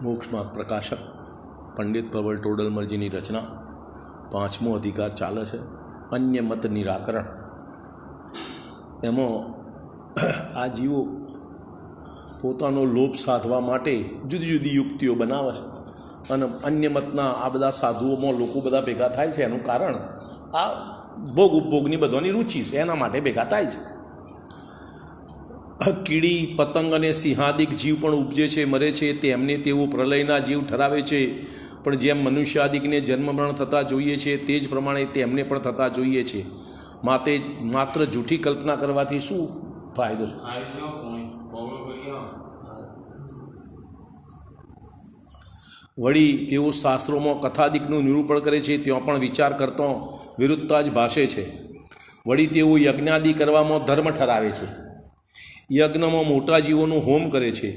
मोक्ष मार्ग प्रकाशक पंडित प्रबल टोडलमल जी रचना 5मो अधिकार चाले छे अन्य मत निराकरण। एमां आ जीवो पोतानो लोभ साधवा माटे जुदी जुदी युक्तिओ बनावे छे अने अन्य मतना आ बधा साधुओमां लोको बधा भेगा थाय छे। एनुं कारण आ भोग उपभोगनी बधानी रुचि छे, एना माटे भेगा थाय छे। कीड़ी पतंग अने सिंहादिक जीव पण उपजे छे, मरे छे, तेमने तेवो प्रलयना जीव ठरावे छे। पण जेम मनुष्यादिकने जन्म मरण थता जोईए छे ते ज प्रमाणे तेमने पण थता जोईए छे। माते मात्र जूठी कल्पना करवाथी शुं फायदो छे? वળી તેઓ શાસ્ત્રોમાં કથાદિકનું નિરૂપણ કરે છે, ત્યાં પણ વિચાર કરતો વિરુદ્ધતા જ ભાષે છે। વળી તેઓ યજ્ઞાદિ કરવામાં ધર્મ ઠરાવે છે, યજ્ઞમાં મોટા જીવોનું હોમ કરે છે,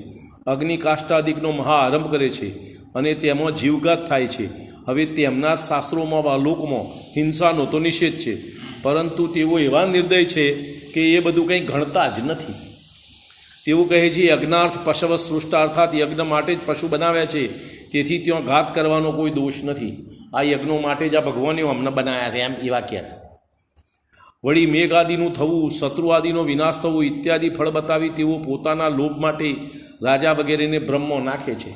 અગ્નિકાષ્ટાદિકનો મહાઆરંભ કરે છે અને તેમાં જીવઘાત થાય છે। હવે તેમના શાસ્ત્રોમાં વા લોકમાં હિંસાનો તો નિષેધ છે, પરંતુ તેઓ એવા નિર્દય છે કે એ બધું કંઈ ગણતા જ નથી। તેઓ કહે છે યજ્ઞાર્થ પશવ સૃષ્ટા અર્થાત યજ્ઞ માટે જ પશુ બનાવ્યા છે, તેથી ત્યાં ઘાત કરવાનો કોઈ દોષ નથી। આ યજ્ઞો માટે જ આ ભગવાને અમને બનાવ્યા છે, એમ એવા કહે છે। વળી મેઘ આદિનું થવું, શત્રુ આદિનો વિનાશ થવો ઇત્યાદિ ફળ બતાવી તેઓ પોતાના લોભ માટે રાજા વગેરેને બ્રહ્મમાં નાખે છે।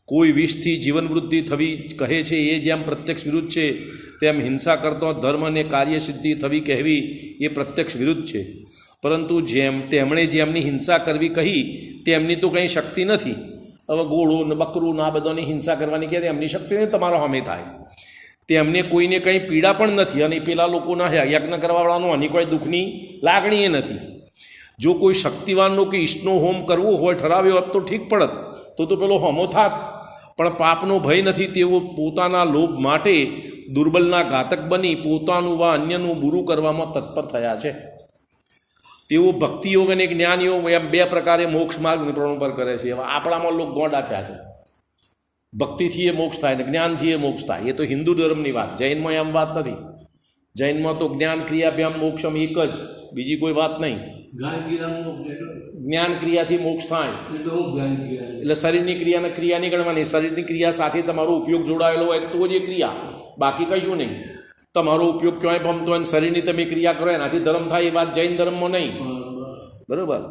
કોઈ વિષથી જીવન વૃદ્ધિ થવી કહે છે એ જેમ પ્રત્યક્ષ વિરુદ્ધ છે, તેમ હિંસા કરતો ધર્મ અને કાર્યસિદ્ધિ થવી કહેવી એ પ્રત્યક્ષ વિરુદ્ધ છે। પરંતુ તેમણે જેમની હિંસા કરવી કહી તેમની તો કંઈ શક્તિ નથી। હવે ઘોડો ને બકરું ના બધાની હિંસા કરવાની કહે એમની શક્તિ નહીં, તમારો હમે થાય। તેમને કોઈને કંઈ પીડા પણ નથી અને પેલા લોકોના યજ્ઞ કરવાવાળાનો આની કોઈ દુઃખની લાગણી એ નથી। જો કોઈ શક્તિવાનનો કે ઈષ્ટનો હોમ કરવો હોય ઠરાવ્યો હોત તો ઠીક પડત, તો પેલો હોમો થાત। પણ પાપનો ભય નથી, તેઓ પોતાના લોભ માટે દુર્બલના ઘાતક બની પોતાનું વા અન્યનું બુરું કરવામાં તત્પર થયા છે। તેઓ ભક્તિયોગ અને જ્ઞાનયોગ એમ બે પ્રકારે મોક્ષ માર્ગ નિર્માણ પર કરે છે। એવા આપણામાં લોકો ગોડા થયા છે, ભક્તિથી એ મોક્ષ થાય ને જ્ઞાનથી એ મોક્ષ થાય। એ તો હિન્દુ ધર્મની વાત, જૈનમાં એમ વાત નથી। જૈનમાં તો જ્ઞાન ક્રિયાભ્યામ મોક્ષમ એક જ, બીજી કોઈ વાત નહીં। જ્ઞાન ક્રિયાથી મોક્ષ થાય એટલે શરીરની ક્રિયા નહીં ગણવાની, શરીરની ક્રિયા સાથે તમારો ઉપયોગ જોડાયેલો હોય તો જ એ ક્રિયા, બાકી કશું નહીં। તમારો ઉપયોગ ક્યાંય ભમતો હોય શરીરની તમે ક્રિયા કરો એનાથી ધર્મ થાય, એ વાત જૈન ધર્મમાં નહીં, બરાબર।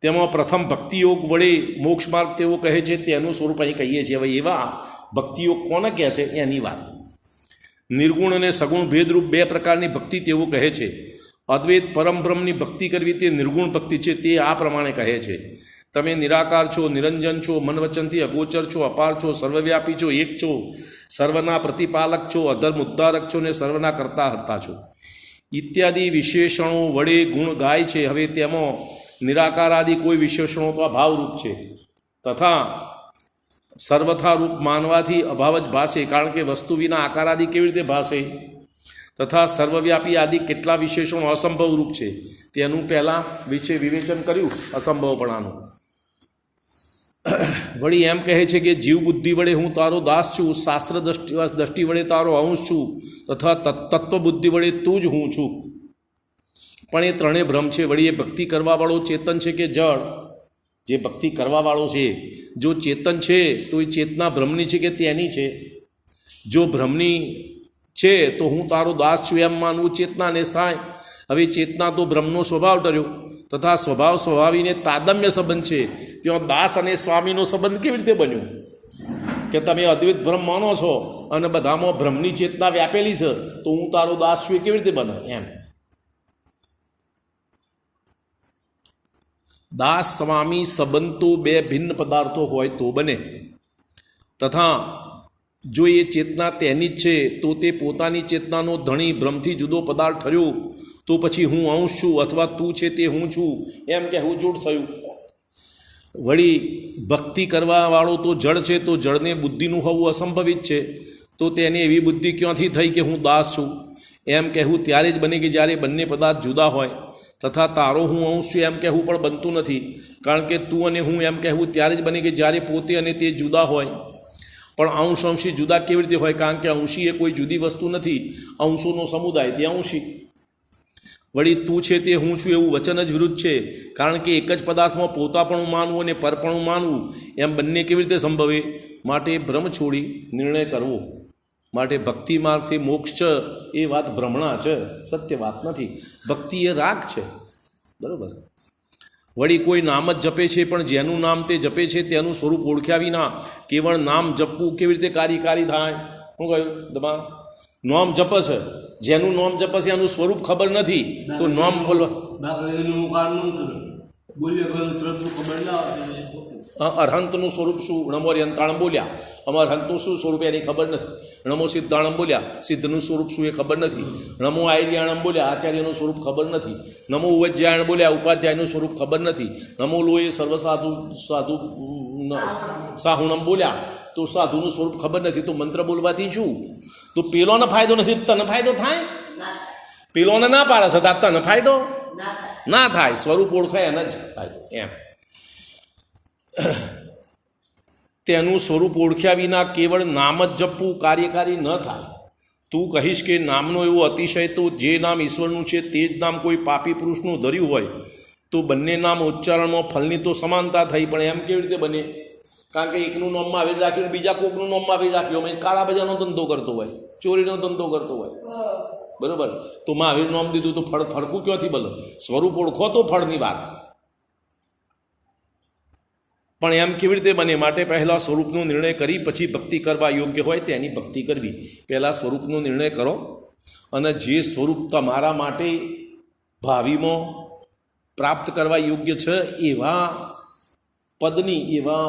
તેમાં પ્રથમ ભક્તિયોગ વડે મોક્ષ માર્ગ તેઓ કહે છે, તેનું સ્વરૂપ અહીં કહીએ છીએ। હવે એવા ભક્તિયોગ કોને કહે છે એની વાત। નિર્ગુણ અને સગુણ ભેદરૂપ બે પ્રકારની ભક્તિ તેઓ કહે છે। અદ્વૈત પરમબ્રહ્મની ભક્તિ કરવી તે નિર્ગુણ ભક્તિ છે, તે આ પ્રમાણે કહે છે, તમે નિરાકાર છો, નિરંજન છો, મન વચનથી અગોચર છો, અપાર છો, સર્વવ્યાપી છો, એક છો, સર્વના પ્રતિપાલક છો, અધર્મ ઉદ્ધારક છો ને સર્વના કરતા હર્તા છો ઇત્યાદિ વિશેષણો વડે ગુણ ગાય છે। હવે તેમાં નિરાકાર આદિ કોઈ વિશેષણો તો અભાવરૂપ છે, તથા સર્વથા રૂપ માનવાથી અભાવ જ ભાષે, કારણ કે વસ્તુ વિના આકાર આદિ કેવી રીતે ભાષે। તથા સર્વવ્યાપી આદિ કેટલા વિશેષણો અસંભવ રૂપ છે, તેનું પહેલાં વિશે વિવેચન કર્યું અસંભવપણાનું। વળી એમ કહે છે કે જીવ બુદ્ધિ વડે હું તારો દાસ છું, શાસ્ત્ર દ્રષ્ટિ વડે તારો અંશ છું, તથા તત્વ બુદ્ધિ વડે તું જ હું છું। પણ એ ત્રણેય ભ્રમ છે। વળી એ ભક્તિ કરવાવાળો ચેતન છે કે જળ? જે ભક્તિ કરવાવાળો છે જો ચેતન છે તો એ ચેતના ભ્રમની છે કે તેની છે? જો ભ્રમની છે તો હું તારો દાસ છું એમ માનવું ચેતનાને થાય। હવે ચેતના તો બ્રહ્મનો સ્વભાવ ટર્યો, તથા સ્વભાવ સ્વભાવીને તાદમ્ય સંબંધ છે, ત્યાં દાસ અને સ્વામીનો સંબંધ કેવી રીતે બન્યો? કે તમે અદ્વૈત બ્રહ્મ માનો છો અને બધામાં બ્રહ્મની ચેતના વ્યાપેલી છે, તો હું તારો દાસ છું એ કેવી રીતે બને? એમ દાસ સ્વામી સંબંધ તો બે ભિન્ન પદાર્થો હોય તો બને। તથા જો એ ચેતના તેની જ છે તો તે પોતાની ચેતનાનો ધણી બ્રહ્મથી જુદો પદાર્થ ઠર્યો, તો પછી હું અંશ છું અથવા તું છે તે હું છું એમ કહેવું જૂઠ થયું। વળી ભક્તિ કરવાવાળો તો જળ છે, તો જળને બુદ્ધિનું હોવું અસંભવિત છે, તો તેને એવી બુદ્ધિ ક્યાંથી થઈ કે હું દાસ છું એમ કહેવું ત્યારે જ બને કે જ્યારે બંને પદાર્થ જુદા હોય। તથા તારો હું અંશ છું એમ કહેવું પણ બનતું નથી, કારણ કે તું અને હું એમ કહેવું ત્યારે જ બને કે જ્યારે પોતે અને તે જુદા હોય। પણ અંશ અંશી જુદા કેવી રીતે હોય? કારણ કે અંશી એ કોઈ જુદી વસ્તુ નથી, અંશોનો સમુદાય તે અંશી। વળી તું છે તે હું છું એવું વચન જ વિરુદ્ધ છે, કારણ કે એક જ પદાર્થમાં પોતાપણું માનવું અને પરપણું માનવું એમ બંને કેવી રીતે સંભવે? માટે ભ્રમ છોડી નિર્ણય કરવો. માટે ભક્તિ માર્ગથી મોક્ષ છે એ વાત ભ્રમણા છે, સત્ય વાત નથી. ભક્તિ એ રાગ છે, બરાબર. વળી કોઈ નામ જ જપે છે, પણ જેનું નામ તે જપે છે તેનું સ્વરૂપ ઓળખ્યા વિના કેવળ નામ જપવું કેવી રીતે કાર્યકારી થાય? શું કહ્યું? દબા નામ જપ છે, જેનું નામ જપ છે એનું સ્વરૂપ ખબર નથી તો નામ અરહંતનું સ્વરૂપ શું? નમો યંત્રાણમ બોલ્યા, આમાં અરહંતનું શું સ્વરૂપ એની ખબર નથી. નમો સિદ્ધાણમ બોલ્યા, સિદ્ધનું સ્વરૂપ શું એ ખબર નથી. નમો આર્યાણમ બોલ્યા, આચાર્યનું સ્વરૂપ ખબર નથી. નમો ઉપાધ્યાયણ બોલ્યા, ઉપાધ્યાયનું સ્વરૂપ ખબર નથી. નમો લોએ સર્વસાધુ સાધુ સાહુણમ બોલ્યા તો સાધુનું સ્વરૂપ ખબર નથી. તો મંત્ર બોલવાથી શું? તો પેલોને ફાયદો નથી, તને ફાયદો થાય? પેલોને ના પાડે છે, તને ફાયદો ના થાય. સ્વરૂપ ઓળખાય એને જ ફાયદો. એમ તેનું સ્વરૂપ ઓળખ્યા વિના કેવળ નામ જ જપવું કાર્યકારી ન થાય. તું કહીશ કે નામનો એવો અતિશય તો જે નામ ઈશ્વરનું છે તે જ નામ કોઈ પાપી પુરુષનું ધર્યું હોય તો બંને નામ ઉચ્ચારણમાં ફલની તો સમાનતા થઈ. પણ એમ કેવી રીતે બને? કારણ કે એકનું નામમાં આવી રાખ્યું, બીજા કોકનું નામમાં આવી રાખ્યું. અમે કાળા બજારનો ધંધો કરતો હોય, ચોરીનો ધંધો કરતો હોય, બરાબર. તો મહાવીર નામ દીધું તો ફળ ફરકું ક્યાંથી બોલો? સ્વરૂપ ઓળખો તો ફળની વાત. પણ એમ કેવી રીતે બને? માટે પહેલાં સ્વરૂપનો નિર્ણય કરી પછી ભક્તિ કરવા યોગ્ય હોય તેની ભક્તિ કરવી. પહેલાં સ્વરૂપનો નિર્ણય કરો અને જે સ્વરૂપ તમારા માટે ભાવિમાં પ્રાપ્ત કરવા યોગ્ય છે એવા પદની, એવા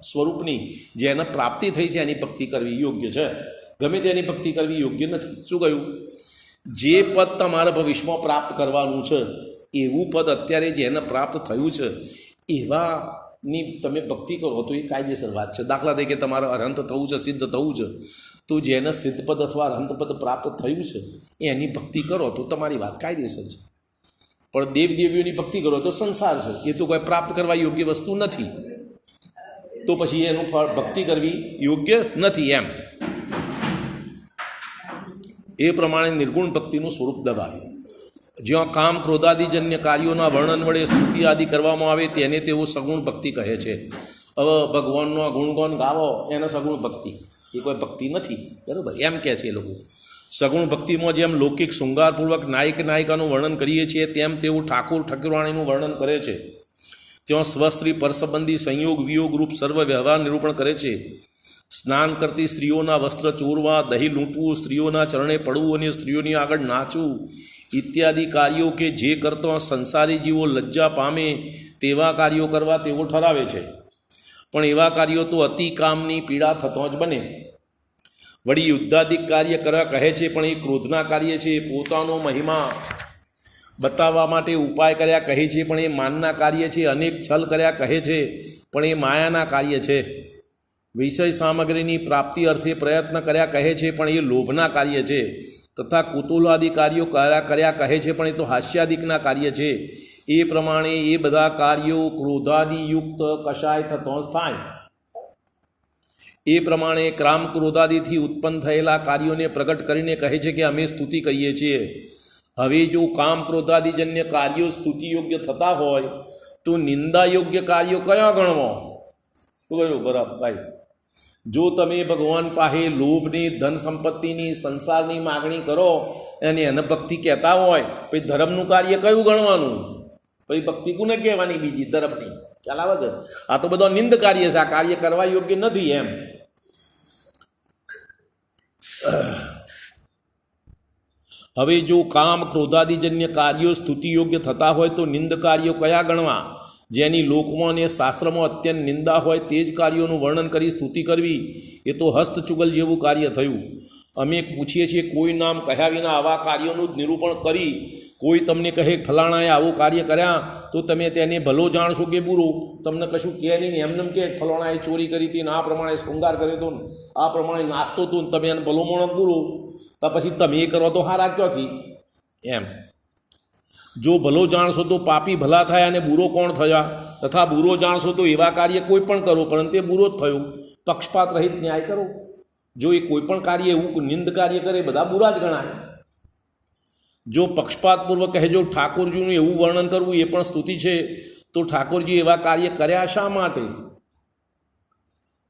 સ્વરૂપની જેને પ્રાપ્તિ થઈ છે એની ભક્તિ કરવી યોગ્ય છે. ગમે તેની ભક્તિ કરવી યોગ્ય નથી. શું કહ્યું? જે પદ તમારે ભવિષ્યમાં પ્રાપ્ત કરવાનું છે એવું પદ અત્યારે જેને પ્રાપ્ત થયું છે એવાની તમે ભક્તિ કરો તો એ કાયદેસર વાત છે. દાખલા તરીકે તમારે અરહંત થવું છે, સિદ્ધ થવું છે, તો જેને સિદ્ધ પદ અથવા અરહંત પદ પ્રાપ્ત થયું છે એની ભક્તિ કરો તો તમારી વાત કાયદેસર છે. પણ દેવદેવીઓની ભક્તિ કરો તો સંસાર છે, એ તો કોઈ પ્રાપ્ત કરવા યોગ્ય વસ્તુ નથી. તો પછી એનું ફળ ભક્તિ કરવી યોગ્ય નથી. એમ એ પ્રમાણે નિર્ગુણ ભક્તિનું સ્વરૂપ દબાવ્યું. જ્યાં કામ ક્રોધાદિજન્ય કાર્યોના વર્ણન વડે સ્તુતિ આદિ કરવામાં આવે તેને તેઓ સગુણ ભક્તિ કહે છે. હવે ભગવાનનો ગુણગાન ગાવો એને સગુણ ભક્તિ, એ કોઈ ભક્તિ નથી, બરાબર. એમ કહે છે એ લોકો. સગુણ ભક્તિમાં જેમ લૌકિક શૃંગારપૂર્વક નાયક નાયિકાનું વર્ણન કરીએ છીએ તેમ તેઓ ઠાકોર ઠાકુરાણીનું વર્ણન કરે છે. ત્યાં સ્વસ્ત્રી પરસંબંધી સંયોગ વિયોગ રૂપ સર્વ વ્યવહાર નિરૂપણ કરે છે. સ્નાન કરતી સ્ત્રીઓના વસ્ત્ર ચોરવા, દહીં લૂંટવું, સ્ત્રીઓના ચરણે પડવું અને સ્ત્રીઓની આગળ નાચવું ઇત્યાદિ કાર્યો કે જે કરતા સંસારી જીવો લજ્જા પામે તેવા કાર્યો કરવા તેઓ ઠરાવે છે. પણ એવા કાર્યો તો અતિ કામની પીડા થતો જ બને. વળી યુદ્ધાદિક કાર્ય કરવા કહે છે પણ એ ક્રોધના કાર્ય છે. પોતાનો મહિમા બતાવવા માટે ઉપાય કર્યા કહે છે પણ એ માનના કાર્ય છે. અનેક છલ કર્યા કહે છે પણ એ માયાના કાર્ય છે. વિષય સામગ્રીની પ્રાપ્તિ અર્થે પ્રયત્ન કર્યા કહે છે પણ એ લોભના કાર્ય છે. તથા કુતુલાદિ કાર્યો કર્યા કહે છે પણ એ તો હાસ્યાદિકના કાર્ય છે. એ પ્રમાણે એ બધા કાર્યો ક્રોધાદિયુક્ત કશાય થતો જ થાય. એ પ્રમાણે ક્રામ ક્રોધાદિથી ઉત્પન્ન થયેલા કાર્યોને પ્રગટ કરીને કહે છે કે અમે સ્તુતિ કરીએ છીએ. હવે જો કામ ક્રોધાદિજન્ય કાર્યો સ્તુતિ યોગ્ય થતા હોય તો નિંદા યોગ્ય કાર્યો કયા ગણવો? શું કહ્યું? બરાબર ભાઈ. જો તમે ભગવાન પાસે લોભની, ધન સંપત્તિની, સંસારની માગણી કરો અને એને ભક્તિ કહેતા હોય પછી ધર્મનું કાર્ય કયું ગણવાનું? પછી ભક્તિ કોને કહેવાની? બીજી ધર્મની. ખ્યાલ આવે છે? આ તો બધો નિંદ કાર્ય છે, આ કાર્ય કરવા યોગ્ય નથી. એમ હવે જો કામ ક્રોધાદિજન્ય કાર્યો સ્તુતિ યોગ્ય થતા હોય તો નિંદ કાર્યો કયા ગણવા? જેની લોકમાં અને શાસ્ત્રમાં અત્યંત નિંદા હોય તે જ કાર્યોનું વર્ણન કરી સ્તુતિ કરવી એ તો હસ્તચુગલ જેવું કાર્ય થયું. અમે પૂછીએ છીએ કોઈ નામ કહ્યા વિના આવા કાર્યોનું જ નિરૂપણ કરી કોઈ તમને કહે ફલાણાએ આવું કાર્ય કર્યા તો તમે તેને ભલો જાણશો કે બુરો? તમને કશું કહે નહીં. એમને કે ફલાણાએ ચોરી કરી હતી ને આ પ્રમાણે શૃંગાર કર્યો હતો ને આ પ્રમાણે નાસ્તો હતો ને તમે એને ભલો માણસ બુરો, તો પછી તમે એ કરો તો હારા ક્યાંથી? એમ જો ભલો જાણશો તો પાપી ભલા થાય અને બુરો કોણ થયા? તથા બુરો જાણશો તો એવા કાર્ય કોઈ પણ કરો પરંતુ એ બુરો જ થયો. પક્ષપાત રહિત ન્યાય કરો. જો એ કોઈ પણ કાર્ય એવું નિંદ કાર્ય કરે બધા બુરા જ ગણાય. જો પક્ષપાતપૂર્વક કહેજો ઠાકોરજીનું એવું વર્ણન કરવું એ પણ સ્તુતિ છે, તો ઠાકોરજી એવા કાર્ય કર્યા શા માટે?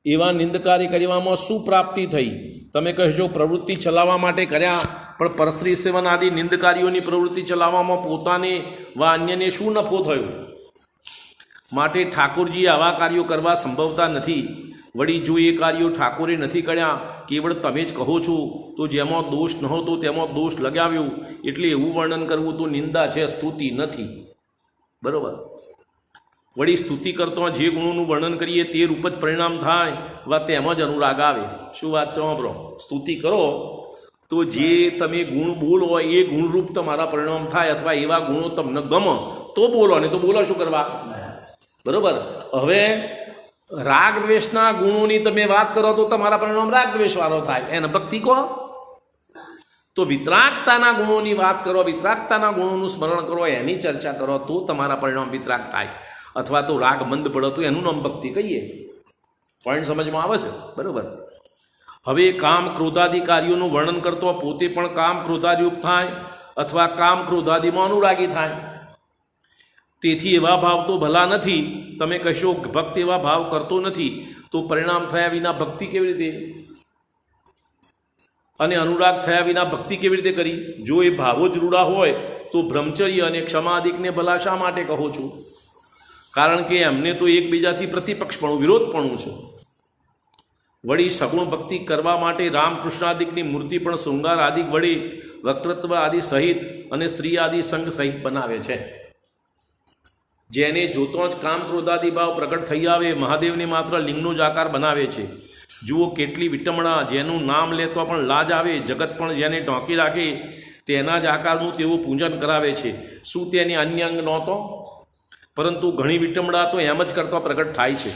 એવા નિંદકાર્ય કરવામાં શું પ્રાપ્તિ થઈ? તમે કહેશો પ્રવૃત્તિ ચલાવવા માટે કર્યા, પણ પરસ્ત્રી સેવન આદિ નિંદકારીઓની પ્રવૃત્તિ ચલાવવામાં પોતાને વા અન્યને શું નફો થયો? માટે ઠાકોરજીએ આવા કાર્યો કરવા સંભવતા નથી. વળી જો એ કાર્યો ઠાકોરે નથી કર્યા, કેવળ તમે જ કહો છો, તો જેમાં દોષ નહોતો તેમાં દોષ લગાવ્યો, એટલે એવું વર્ણન કરવું તો નિંદા છે, સ્તુતિ નથી. બરાબર? વળી સ્તુતિ કરતો જે ગુણોનું વર્ણન કરીએ તે રૂપ જ પરિણામ થાય, વા તેમાં જ અનુરાગ આવે. શું વાત છે? સાંભળો, સ્તુતિ કરો તો જે તમે ગુણ બોલો એ ગુણરૂપ તમારા પરિણામ થાય, અથવા એવા ગુણો તમને ગમે તો બોલો, ને તો બોલો શું કરવા? બરાબર? હવે રાગ દ્વેષના ગુણોની તમે વાત કરો તો તમારા પરિણામ રાગ દ્વેષવાળો થાય, એને ભક્તિ કહો? તો વિતરાગતાના ગુણોની વાત કરો, વિતરાગતાના ગુણોનું સ્મરણ કરો, એની ચર્ચા કરો તો તમારા પરિણામ વિતરાગ થાય, અથવા તો રાગ મંદ પડો તો એનું નામ ભક્તિ કહીએ. પોઈન્ટ સમજમાં આવે છે? બરાબર? હવે કામ ક્રોધાદિ કાર્યોનું વર્ણન કરતો પોતે પણ કામ ક્રોધાદિયુક્ત થાય, અથવા કામ ક્રોધાદિમાં અનુરાગી થાય. તેથી એવા ભાવ તો ભલા નથી. તમે કહેશો ભક્ત એવા ભાવ કરતો નથી, તો પરિણામ થયા વિના ભક્તિ કેવી રીતે, અને અનુરાગ થયા વિના ભક્તિ કેવી રીતે કરી? જો એ ભાવો જ રૂડા હોય તો બ્રહ્મચર્ય અને ક્ષમાદિકને ભલા શા માટે કહો છો? કારણ કે એમને તો એકબીજાથી પ્રતિપક્ષપણું, વિરોધપણું છે. વળી સગુણ ભક્તિ કરવા માટે રામકૃષ્ણાદિકની મૂર્તિ પણ શૃંગાર આદિક વડે વક્તૃત્વ આદિ સહિત અને સ્ત્રી આદિ સંગ સહિત બનાવે છે. જેને જોતો જ કામ ક્રોધાદિ ભાવ પ્રગટ થઈ આવે, મહાદેવને માત્ર લિંગનો જ આકાર બનાવે છે. જુઓ કેટલી વિટમણા, જેનું નામ લેતો પણ લાજ આવે, જગત પણ જેને ઢોંકી રાખે તેના જ આકારનું તેઓ પૂજન કરાવે છે. શું તેને અન્ય અંગ નહોતો? પરંતુ ઘણી વિટમણા તો એમ જ કરતા પ્રગટ થાય છે.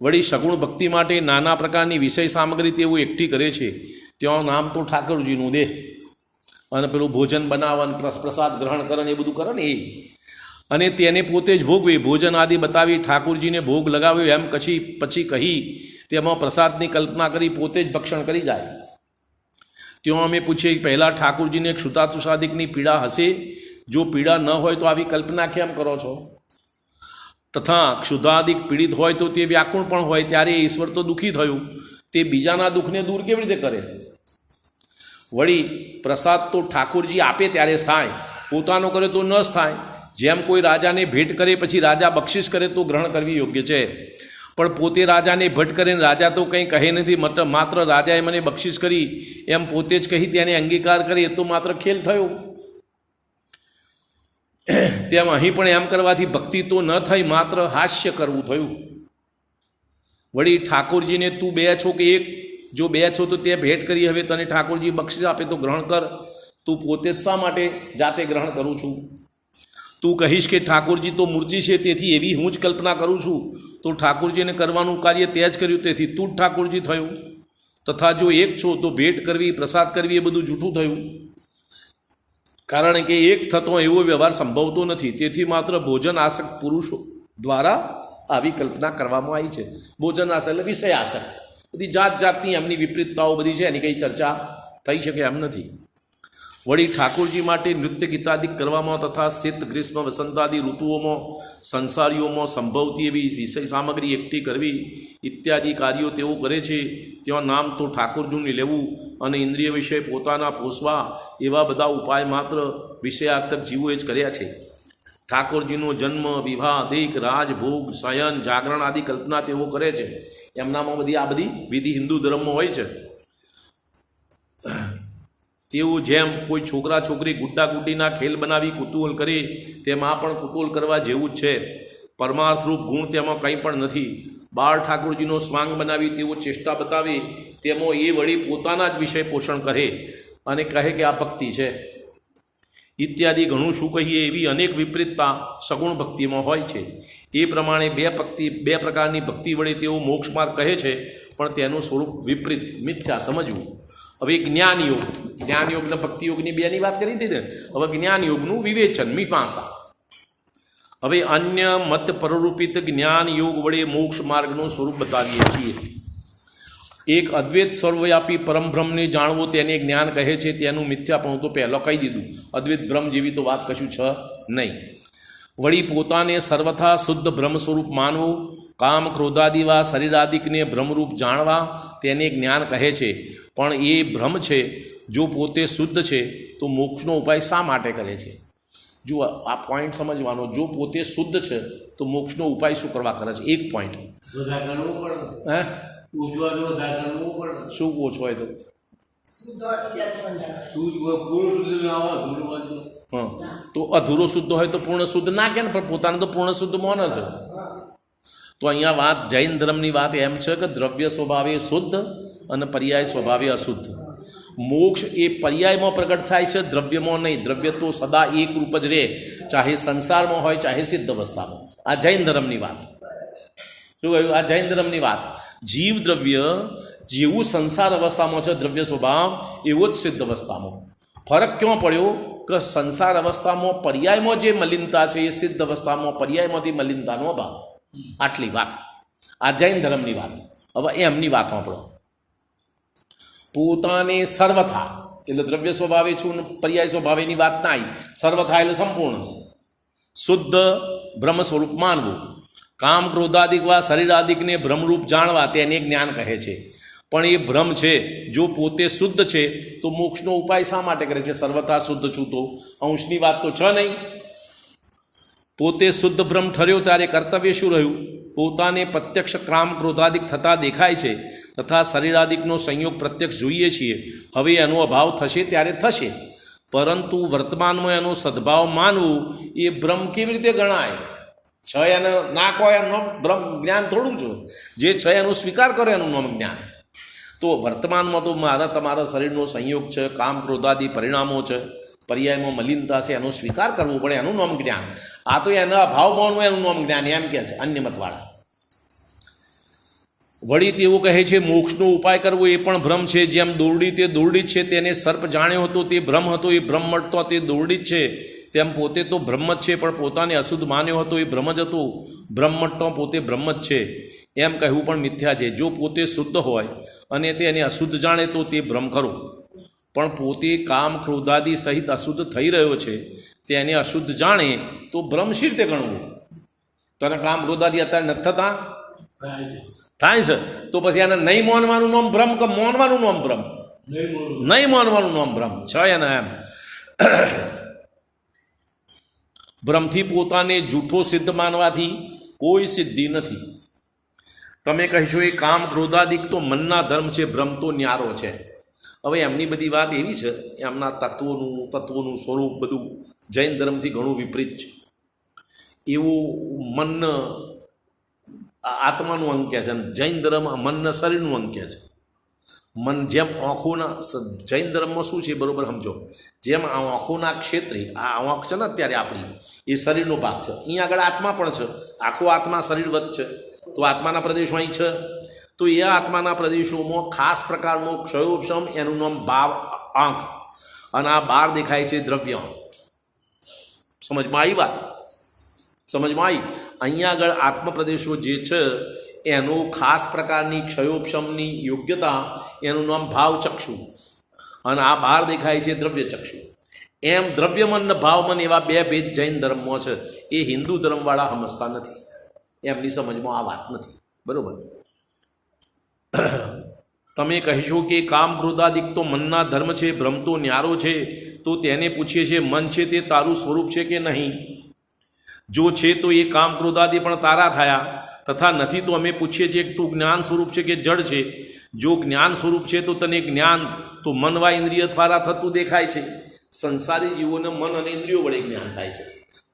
વળી સગુણ ભક્તિ માટે નાના પ્રકારની વિષય સામગ્રી તેઓ એકઠી કરે છે. ત્યાં નામ તો ઠાકોરજીનું દે, અને પેલું ભોજન બનાવવાનું, પ્રસાદ ગ્રહણ કરે એ બધું કરે ને એ, અને તેને પોતે જ ભોગવે. ભોજન આદિ બતાવી ઠાકોરજીને ભોગ લગાવ્યો એમ પછી કહી તેમાં પ્રસાદની કલ્પના કરી પોતે જ ભક્ષણ કરી જાય. ત્યાં અમે પૂછીએ પહેલાં ઠાકોરજીને ક્ષુતાતુષાદિકની પીડા હશે? જો પીડા ન હોય તો આવી કલ્પના કેમ કરો છો? તથા ક્ષુધાદિક પીડિત હોય તો તે વ્યાકુળ પણ હોય, ત્યારે ઈશ્વર તો દુઃખી થયું, તે બીજાના દુઃખને દૂર કેવી રીતે કરે? વળી પ્રસાદ તો ઠાકોરજી આપે ત્યારે થાય, પોતાનો કરે તો ન જ થાય. જેમ કોઈ રાજાને ભેટ કરે પછી રાજા બક્ષિસ કરે તો ગ્રહણ કરવી યોગ્ય છે, પણ પોતે રાજાને ભેટ કરે ને રાજા તો કંઈ કહે નથી, માત્ર રાજાએ મને બક્ષિસ કરી એમ પોતે જ કહી તેને અંગીકાર કરી, એ તો માત્ર ખેલ થયો. તેમ અહીં પણ એમ કરવાથી ભક્તિ તો ન થઈ, માત્ર હાસ્ય કરવું થયું. વળી ઠાકોરજીને તું બે છો કે એક? જો બે છો તો તે ભેટ કરી, હવે તને ઠાકોરજી બક્ષિસ આપે તો ગ્રહણ કર. તું પોતે જ શા માટે જાતે ગ્રહણ કરું છું? તું કહીશ કે ઠાકોરજી તો મૂર્તિ છે તેથી એવી હું જ કલ્પના કરું છું, તો ઠાકોરજીને કરવાનું કાર્ય તે જ કર્યું, તેથી તું જ ઠાકોરજી થયું. તથા જો એક છો તો ભેટ કરવી, પ્રસાદ કરવી એ બધું જૂઠું થયું, કારણ કે એક થતો એવો વ્યવહાર સંભવતો નથી. તેથી માત્ર ભોજન આસક્ત પુરુષો દ્વારા આવી કલ્પના કરવામાં આવી છે. ભોજન આસક્ત એટલે વિષય આસક્ત, બધી જાત જાતની એમની વિપરીતતાઓ બધી છે, એની કંઈ ચર્ચા થઈ શકે એમ નથી. વળી ઠાકોરજી માટે નૃત્ય ગીતાદિક કરવામાં તથા શીત ગ્રીષ્મ વસંતાદિ ઋતુઓમાં સંસારીઓમાં સંભવતી એવી વિષય સામગ્રી એકઠી કરવી ઇત્યાદિ કાર્યો તેઓ કરે છે. ત્યાં નામ તો ઠાકોરજીનું લેવું અને ઇન્દ્રિય વિષય પોતાના પોષવા એવા બધા ઉપાય માત્ર વિષયાર્થક જીવોએ જ કર્યા છે. ઠાકોરજીનો જન્મ, વિવાહ, દેખ, રાજભોગ, શયન, જાગરણ આદિ કલ્પના તેઓ કરે છે. એમનામાં બધી આ બધી વિધિ હિન્દુ ધર્મમાં હોય છે. તેઓ જેમ કોઈ છોકરા છોકરી ગુड्डा ગુड्डीના ખેલ બનાવી કુતૂહલ કરે, તેમાં પણ કુતૂહલ કરવા જેવું જ છે. પરમાર્થરૂપ ગુણ તેમાં કંઈ પણ નથી. બાળ ઠાકોરજીનો સ્વાંગ બનાવી તેઓ ચેષ્ટા બતાવે, તેમાં એ વળી પોતાના જ વિષય પોષણ કરે અને કહે કે આ ભક્તિ છે ઇત્યાદિ. ઘણું શું કહીએ, એવી અનેક વિપરીતતા સગુણ ભક્તિમાં હોય છે. એ પ્રમાણે બે પ્રકારની ભક્તિ વડે તેઓ મોક્ષ માર્ગ કહે છે, પણ તેનું સ્વરૂપ વિપરીત, મિથ્યા સમજવું. હવે જ્ઞાનયોગ, જ્ઞાનયોગના ભક્તિયોગની બેની વાત કરી હતી ને, હવે જ્ઞાનયોગનું વિવેચન, મીમાંસા. હવે અન્ય મત પ્રરૂપિત જ્ઞાન યોગ વડે મોક્ષ માર્ગનું સ્વરૂપ બતાવીએ છીએ. એક અદ્વૈત સર્વવ્યાપી પરમબ્રહ્મને જાણવું તેને જ્ઞાન કહે છે, તેનું મિથ્યાપણું તો પહેલાં કહી દીધું. અદ્વૈત બ્રહ્મ જેવી તો વાત કશું છે નહીં. વળી પોતાને સર્વથા શુદ્ધ બ્રહ્મ સ્વરૂપ માનવું, કામ ક્રોધાદિવા શરીરાદિકને બ્રહ્મરૂપ જાણવા તેને જ્ઞાન કહે છે. પણ એ ભ્રમ છે. જો પોતે શુદ્ધ છે તો મોક્ષનો ઉપાય શા માટે કરે છે? જો આ પોઈન્ટ સમજવાનો, જો પોતે શુદ્ધ છે તો મોક્ષનો ઉપાય શું કરવા કરે છે? એક પોઈન્ટ. હે શું ઓછો હોય તો હા, તો અધૂરો શુદ્ધ હોય તો પૂર્ણ શુદ્ધ ના કે ને, પણ પોતાને તો પૂર્ણ શુદ્ધ માને છે. તો અહીંયા વાત જૈન ધર્મની વાત એમ છે કે દ્રવ્ય સ્વભાવે શુદ્ધ અને પર્યાય સ્વભાવે અશુદ્ધ. મોક્ષ એ પર્યાયમાં પ્રગટ થાય છે, દ્રવ્યમાં નહીં. દ્રવ્ય તો સદા એક રૂપ જ રહે, ચાહે સંસારમાં હોય ચાહે સિદ્ધ અવસ્થામાં. આ જૈન ધર્મની વાત. શું કહ્યું? આ જૈન ધર્મની વાત. જીવ દ્રવ્ય જેવું સંસાર અવસ્થામાં છે દ્રવ્ય સ્વભાવ, એવો જ સિદ્ધ અવસ્થામાં. ફરક ક્યાં પડ્યો કે સંસાર અવસ્થામાં પર્યાયમાં જે મલિનતા છે એ સિદ્ધ અવસ્થામાં પર્યાયમાંથી મલિનતાનો અભાવ. આટલી વાત આ જૈન ધર્મની વાત. હવે એમની વાત આપણો પોતાને સર્વથા એટલે દ્રવ્ય સ્વભાવે છું, પર્યાય સ્વભાવેની વાત ના આવી. સર્વથા એટલે સંપૂર્ણ શુદ્ધ બ્રહ્મ સ્વરૂપ માનવું, કામ ક્રોધાદિક વા શરીરાદિકને બ્રહ્મરૂપ જાણવા તેને જ્ઞાન કહે છે. પણ એ ભ્રમ છે. જો પોતે શુદ્ધ છે તો મોક્ષનો ઉપાય શા માટે કરે છે? સર્વથા શુદ્ધ છું તો અંશની વાત તો છે નહીં. પોતે શુદ્ધ બ્રહ્મ ઠર્યો ત્યારે કર્તવ્ય શું રહ્યું? પોતાને પ્રત્યક્ષ કામ ક્રોધાદિક થતા દેખાય છે તથા શરીરાદિકનો સંયોગ પ્રત્યક્ષ જોઈએ છીએ. હવે એનો અભાવ થશે ત્યારે થશે, પરંતુ વર્તમાનમાં એનો સદભાવ માનવું એ બ્રહ્મ કેવી રીતે ગણાય? છ એને ના કહો એનો બ્રહ્મ જ્ઞાન થોડું છે. જે છ એનો સ્વીકાર કરો એનું નામ જ્ઞાન. તો વર્તમાનમાં તો મારા તમારા શરીરનો સંયોગ છે, કામ ક્રોધાદિ પરિણામો છે, પર્યાયમાં મલિનતા છે, એનો સ્વીકાર કરવો પડે, એનું નામ જ્ઞાન. આ તો એના અભાવ માનવું એનું નામ જ્ઞાન એમ કહે છે અન્ય મતવાળા. વળી તેવું કહે છે મોક્ષનો ઉપાય કરવો એ પણ ભ્રમ છે. જેમ દોરડી તે દોરડી જ છે, તેને સર્પ જાણ્યો હતો તે ભ્રમ હતો, એ ભ્રમ મળતો તે દોરડી જ છે. તેમ પોતે તો બ્રહ્મ જ છે, પણ પોતાને અશુદ્ધ માન્યો હતો એ ભ્રમ જ હતો. બ્રહ્મ મળતો પોતે બ્રહ્મ જ છે એમ કહેવું પણ મિથ્યા છે. જો પોતે શુદ્ધ હોય અને તેને અશુદ્ધ જાણે તો તે ભ્રમ ખરો, પણ પોતે કામ ક્રોધાદિ સહિત અશુદ્ધ થઈ રહ્યો છે તેને અશુદ્ધ જાણે તો ભ્રમ શી રીતે ગણવું? તને કામ ક્રોધાદિ અત્યારે નથી થતા? થાય છે તો પછી એને નહીં માનવાનું નામ ભ્રમ કે માનવાનું નામ ભ્રમ? નહીં માનવાનું નામ ભ્રમ છે એને એમ. ભ્રમથી પોતાને જૂઠો સિદ્ધ માનવાથી કોઈ સિદ્ધિ નથી. તમે કહેશો એ કામ ક્રોધાદિક તો મનના ધર્મ છે, ભ્રમ તો ન્યારો છે. હવે એમની બધી વાત એવી છે, એમના તત્વોનું સ્વરૂપ બધું જૈન ધર્મથી ઘણું વિપરીત છે. એવું મન આત્માનું અંગ કહે છે, જૈન ધર્મ મનના શરીરનું અંગ કહે છે. મન જેમ આંખોના, જૈન ધર્મમાં શું છે બરાબર સમજો, જેમ આ આંખોના ક્ષેત્રે આ આંખ છે ને અત્યારે આપણી એ શરીરનો ભાગ છે. અહીંયા આગળ આત્મા પણ છે, આખો આત્મા શરીર વચ્ચે છે. તો આત્માના પ્રદેશો અહીં છે. તો એ આત્માના પ્રદેશોમાં ખાસ પ્રકારનો ક્ષયોપશમ, એનું નામ ભાવ આંખ, અને આ બહાર દેખાય છે દ્રવ્ય. સમજમાં આવી વાત? સમજમાં આવી? અહીંયા આગળ આત્મપ્રદેશો જે છે એનું ખાસ પ્રકારની ક્ષયોપશમની યોગ્યતા, એનું નામ ભાવ ચક્ષુ, અને આ બહાર દેખાય છે દ્રવ્ય ચક્ષુ. એમ દ્રવ્યમન ને ભાવમન એવા બે ભેદ જૈન ધર્મમાં છે. એ હિન્દુ ધર્મવાળા સમજતા નથી, એમની સમજમાં આ વાત નથી. બરાબર? તમે કહેશો કે કામ ક્રોધાદિક તો મનના ધર્મ છે, ભ્રમ તો ન્યારો છે. તો તેને પૂછીએ છીએ મન છે તે તારું સ્વરૂપ છે કે નહીં? જો છે તો એ કામ ક્રોધાદિ પણ તારા થયા, તથા નથી તો અમે પૂછીએ છીએ કે તું જ્ઞાન સ્વરૂપ છે કે જડ છે? જો જ્ઞાન સ્વરૂપ છે તો તને જ્ઞાન તો મનવા ઇન્દ્રિય દ્વારા થતું દેખાય છે. સંસારી જીવોને મન અને ઇન્દ્રિયો વડે જ્ઞાન થાય છે,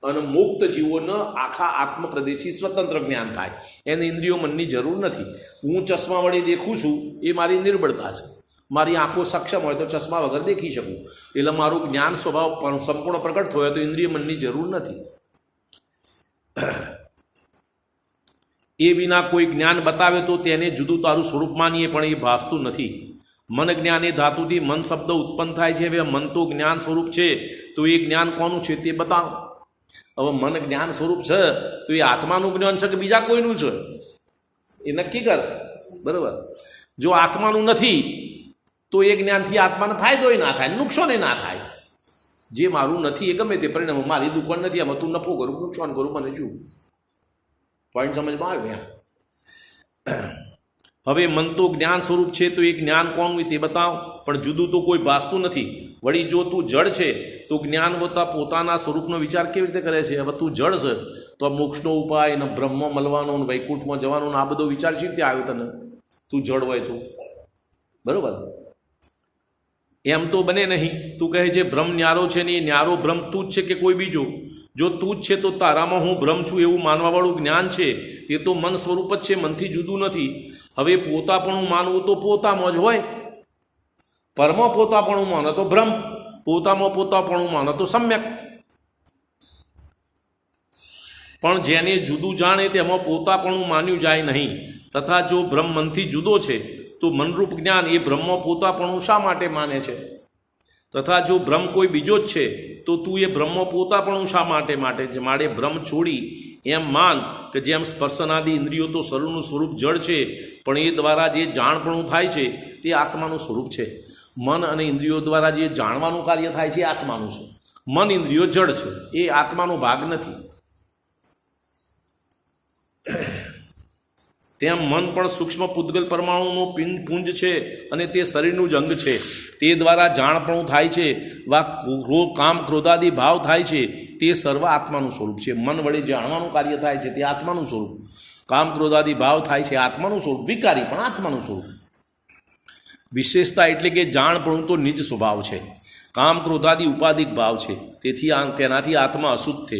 અને મુક્ત જીવોને આખા આત્મપ્રદેશી સ્વતંત્ર જ્ઞાન થાય. એને ઇન્દ્રિયો મનની જરૂર નથી. હું ચશ્મા વડે દેખું છું એ મારી નિર્બળતા છે. મારી આંખો સક્ષમ હોય તો ચશ્મા વગર દેખી શકું, એટલે મારું જ્ઞાન સ્વભાવ સંપૂર્ણ પ્રગટ થયો તો ઇન્દ્રિય મનની જરૂર નથી. એ વિના કોઈ જ્ઞાન બતાવે તો તેને જુદું તારું સ્વરૂપ માનીએ, પણ એ ભાસતું નથી. મન જ્ઞાન એ ધાતુથી મન શબ્દ ઉત્પન્ન થાય છે. હવે મન તો જ્ઞાન સ્વરૂપ છે, તો એ જ્ઞાન કોનું છે તે બતાવો. હવે મન જ્ઞાન સ્વરૂપ છે તો એ આત્માનું જ્ઞાન છે કે બીજા કોઈનું છે એ નક્કી કર. બરાબર? જો આત્માનું નથી તો એ જ્ઞાનથી આત્માને ફાયદોય ના થાય, નુકસાને ના થાય. જે મારું નથી એ ગમે તે પરિણામ, મારી દુકાન નથી, આમાં તું નફો કરું નુકસાન કરું મને શું પોઈન્ટ સમજમાં આવ્યો? હવે મન તો જ્ઞાન સ્વરૂપ છે, તો એ જ્ઞાન કોણ તે બતાવ. પણ જુદું તો કોઈ ભાસતું નથી. વળી જો તું જળ છે તો જ્ઞાન હોતા પોતાના સ્વરૂપનો વિચાર કેવી રીતે કરે છે? હવે તું જળ છે તો મોક્ષનો ઉપાય ને બ્રહ્મ મળવાનો ને વૈકુંઠમાં જવાનો ને આ બધો વિચાર શી રીતે આવ્યો તને? તું જળ હોય તો બરોબર, એમ તો બને નહીં. તું કહે છે બ્રહ્મ ન્યારો છે ને એ ન્યારો બ્રહ્મ તું જ છે કે કોઈ બીજો? જો તું જ છે તો તારામાં હું બ્રહ્મ છું એવું માનવાવાળું જ્ઞાન છે તે તો મન સ્વરૂપ જ છે, મનથી જુદું નથી. હવે પોતાપણું માનવું તો પોતામાં જ હોય. પરમો પોતાપણું માનો તો બ્રહ્મ, પોતામાં પોતાપણું માનો તો સમ્યક. પણ જેને જુદું જાણે તેમાં પોતાપણું માન્યું જાય નહીં. તથા જો બ્રહ્મ મનથી જુદો છે તો મનરૂપ જ્ઞાન એ બ્રહ્મ પોતાપણું શા માટે માને છે? તથા જો બ્રહ્મ કોઈ બીજો જ છે તો તું એ બ્રહ્મ પોતાપણું શા માટે માડે બ્રહ્મ છોડી એમ માન કે જેમ સ્પર્શનાદિ ઇન્દ્રિયો તો શરીરનું સ્વરૂપ જળ છે, પણ એ દ્વારા જે જાણપણું થાય છે તે આત્માનું સ્વરૂપ છે. મન અને ઇન્દ્રિયો દ્વારા જે જાણવાનું કાર્ય થાય છે એ આત્માનું છે. મન ઇન્દ્રિયો જળ છે, એ આત્માનો ભાગ નથી. તેમ મન પણ સૂક્ષ્મ પૂતગલ પરમાણુનો પુંજ છે અને તે શરીરનું જ અંગ છે. તે દ્વારા જાણપણું થાય છે વા કામ ક્રોધાદિ ભાવ થાય છે તે સર્વ આત્માનું સ્વરૂપ છે. મન વડે જાણવાનું કાર્ય થાય છે તે આત્માનું સ્વરૂપ. કામ ક્રોધાદિ ભાવ થાય છે આત્માનું સ્વરૂપ. વિકારી પણ આત્માનું સ્વરૂપ. વિશેષતા એટલે કે જાણપણું તો નિજ સ્વભાવ છે. કામ ક્રોધાદિ ઉપાધિક ભાવ છે, તેથી તેનાથી આત્મા અશુદ્ધ છે.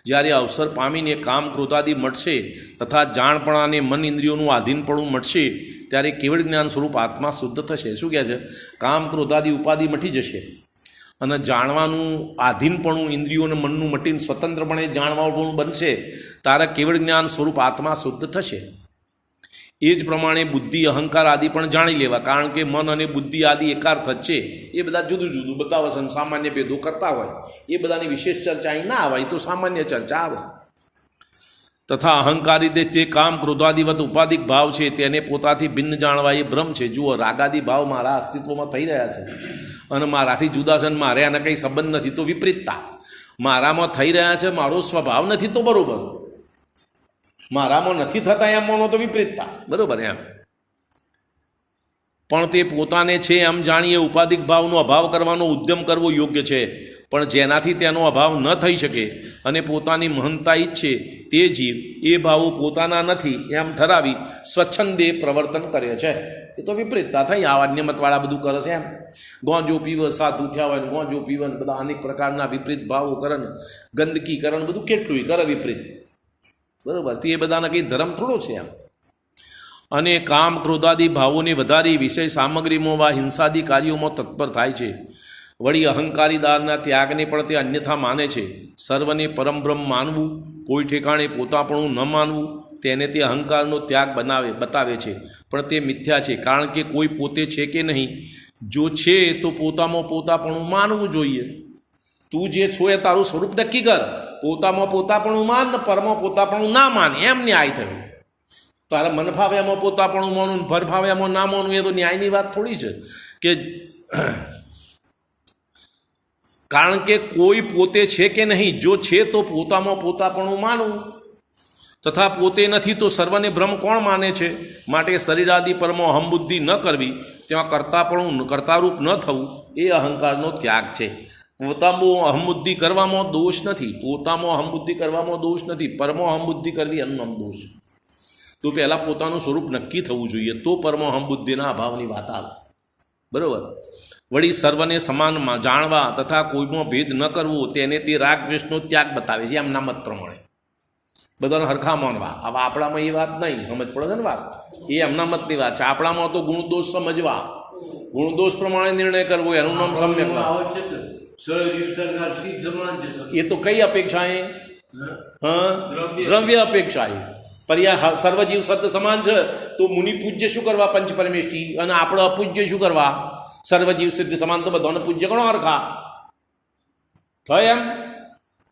જ્યારે અવસર પામીને કામ ક્રોધાદિ મટશે તથા જાણપણાને મન ઇન્દ્રિયોનું આધીનપણું મટશે ત્યારે કેવળ જ્ઞાન સ્વરૂપ આત્મા શુદ્ધ થશે. શું કહે છે? કામ ક્રોધાદિ ઉપાધિ મટી જશે અને જાણવાનું આધીનપણું ઇન્દ્રિયોને મનનું મટીને સ્વતંત્રપણે જાણવાનું બનશે ત્યારે કેવળ જ્ઞાન સ્વરૂપ આત્મા શુદ્ધ થશે. એ જ પ્રમાણે બુદ્ધિ અહંકાર આદિ પણ જાણી લેવા, કારણ કે મન અને બુદ્ધિ આદિ એકાર થશે. એ બધા જુદું જુદું બતાવે છે, સામાન્ય ભેદો કરતા હોય. એ બધાની વિશેષ ચર્ચા અહીં ના આવે, તો સામાન્ય ચર્ચા આવે. તથા અહંકારી તે કામ ક્રોધાદિવત ઉપાધિક ભાવ છે તેને પોતાથી ભિન્ન જાણવા એ ભ્રમ છે. જુઓ, રાગાદિ ભાવ મારા અસ્તિત્વમાં થઈ રહ્યા છે અને મારાથી જુદા છે, મારે આને કંઈ સંબંધ નથી, તો વિપરીતતા. મારામાં થઈ રહ્યા છે, મારો સ્વભાવ નથી, તો બરોબર. મારામાં નથી થતા એમ માનો તો વિપરીતતા, બરોબર એમ. પણ તે પોતાને છે એમ જાણીએ ઉપાધિક ભાવનો અભાવ કરવાનો ઉદ્યમ કરવો યોગ્ય છે. પણ જેનાથી તેનો અભાવ ન થઈ શકે અને પોતાની મહંતા ઈચ્છે તે જીવ એ ભાવો પોતાના નથી એમ ઠરાવી સ્વચ્છંદે પ્રવર્તન કરે છે. એ તો વિપરીતતા થઈ. આ અન્યમતવાળા બધું કરે છે એમ. ગોંજો પીવે, સાધુ થયા હોય ને ગોંજો પીવે ને બધા અનેક પ્રકારના વિપરીત ભાવો કરે ને ગંદકી કરે ને બધું કેટલું કરે વિપરીત, બરાબર. તો એ બધાના કંઈ ધર્મ થોડો છે એમ. અને કામ ક્રોધાદિ ભાવોને વધારી વિષય સામગ્રીમાં વા હિંસાદી કાર્યોમાં તત્પર થાય છે. વળી અહંકારી દારના ત્યાગને પણ તે અન્યથા માને છે. સર્વને પરમબ્રહ્મ માનવું, કોઈ ઠેકાણે પોતાપણું ન માનવું, તેને તે અહંકારનો ત્યાગ બતાવે છે. પણ તે મિથ્યા છે, કારણ કે કોઈ પોતે છે કે નહીં. જો છે તો પોતામાં પોતાપણું માનવું જોઈએ. તું જે છો એ તારું સ્વરૂપ નક્કી કર. પોતામાં પોતાપણું માન ને પરમાં પોતાપણું ના માન, એમ ન્યાય થયું. તારે મન ફાવે એમાં પોતાપણું માનવું, ભર ફાવે એમાં ના માનવું, એ તો ન્યાયની વાત થોડી છે. કે કારણ કે કોઈ પોતે છે કે નહીં, જો છે તો પોતામાં પોતાપણું માનવું, તથા પોતે નથી તો સર્વને બ્રહ્મ કોણ માને છે? માટે શરીરાદિ પરમો અહમબુદ્ધિ ન કરવી, ત્યાં કર્તારૂપ ન થવું, એ અહંકારનો ત્યાગ છે. પોતામાં અહમબુદ્ધિ કરવામાં દોષ નથી. પોતામાં અહમબુદ્ધિ કરવામાં દોષ નથી. પરમો અહમબુદ્ધિ કરવી એનું નામ દોષ. તો પહેલાં પોતાનું સ્વરૂપ નક્કી થવું જોઈએ, તો પરમો અહમબુદ્ધિના અભાવની વાત આવે, બરાબર. વળી સર્વને સમાન જાણવા તથા કોઈમાં ભેદ ન કરવો, તેને તે રાગ દ્વેષનો ત્યાગ બતાવે છે. એમના મત પ્રમાણે બધાને હરખા માનવા. હવે આપણામાં એ વાત નહીં, સમજ પડે છે ને વાત? એ એમના મતની વાત છે. આપણામાં તો ગુણ દોષ સમજવા, ગુણ દોષ પ્રમાણે નિર્ણય કરવો, એનું નામ સમ્યક. એ તો કઈ અપેક્ષા એ? હા, દ્રવ્ય અપેક્ષા એ. પર્યા સર્વજીવ સત્ય સમાન છે, તો મુનિ પૂજ્ય શું કરવા? પંચ પરમેષ્ઠી. અને આપણે અપૂજ્ય શું કરવા? સર્વજીવ સિદ્ધ સમાન. તો બધાને પૂજ્ય ગણો હરખા થાય એમ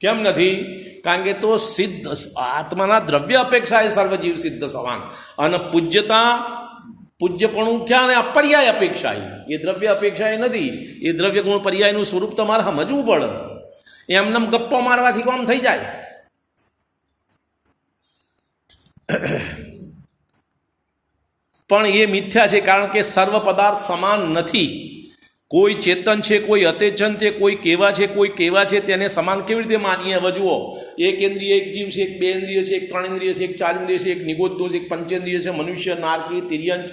કેમ નથી? કારણ કે તો સિદ્ધ આત્માના દ્રવ્ય અપેક્ષા એ સર્વજીવ સિદ્ધ સમાન, અને પૂજ્યતા પૂજ્યપણું ક્યાં ને અપર્યાય અપેક્ષાએ, એ દ્રવ્ય અપેક્ષાએ નથી, એ દ્રવ્ય ગુણ પર્યાયનું સ્વરૂપ તમારે સમજવું પડે. એમનેમ ગપ્પો મારવાથી કામ થઈ જાય. પણ એ મિથ્યા છે, કારણ કે સર્વ પદાર્થ સમાન નથી. કોઈ ચેતન છે, કોઈ અચેતન છે, કોઈ કેવા છે, કોઈ કેવા છે, તેને સમાન કેવી રીતે માનીએ? હવે જુઓ, એક ઇન્દ્રિય એક જીવ છે, એક બે ઇન્દ્રિય છે, એક ત્રણ ઇન્દ્રિય છે, એક ચાર ઇન્દ્રિય છે, એક નિગોદ્દોષ, એક પંચેન્દ્રિય છે, મનુષ્ય, નારકી, તિર્યંચ,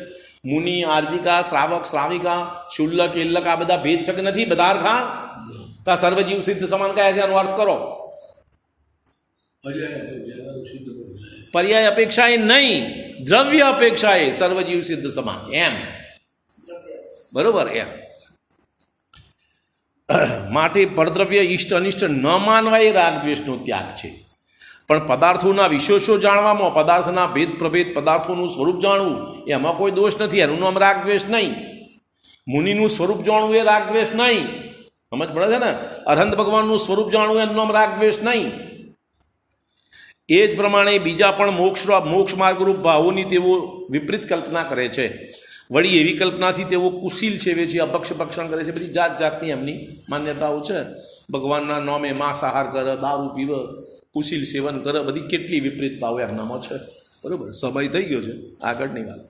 મુનિ, આર્જિકા, શ્રાવક, શ્રાવિકા, શુલ્લક, એલ્લક, આ બધા ભેદ છે કે નથી? બધા ખા તા સર્વજીવ સિદ્ધ સમાન કયા છે? આનો અર્થ કરો. પર્યાય અપેક્ષાએ નહીં, દ્રવ્ય અપેક્ષાએ સર્વજીવ સિદ્ધ સમાન, એમ બરોબર. એમ માટે પરદ્રવ્ય ઇષ્ટ અનિષ્ટ ન માનવા એ રાગદ્વેષનો ત્યાગ છે. પણ પદાર્થોના વિશેષો જાણવામાં, પદાર્થના ભેદ પ્રભેદ, પદાર્થોનું સ્વરૂપ જાણવું, એમાં કોઈ દોષ નથી, એનું નામ રાગદ્વેષ નહીં. મુનિનું સ્વરૂપ જાણવું એ રાગદ્વેષ નહીં, સમજ પડે છે ને? અરહંત ભગવાનનું સ્વરૂપ જાણવું એનું નામ રાગદ્વેષ નહીં. એ જ પ્રમાણે બીજા પણ મોક્ષ માર્ગરૂપ ભાવોની તેઓ વિપરીત કલ્પના કરે છે. વળી એવી કલ્પનાથી તેઓ કુશીલ સેવે છે, અભક્ષ ભક્ષણ કરે છે, બધી જાત જાતની એમની માન્યતાઓ છે. ભગવાનના નામે માંસાહાર કરે, દારૂ પીવે, કુશીલ સેવન કરે, બધી કેટલી વિપરીતતાઓ એમનામાં છે. બરાબર, સમય થઈ ગયો છે, આગળની વાત.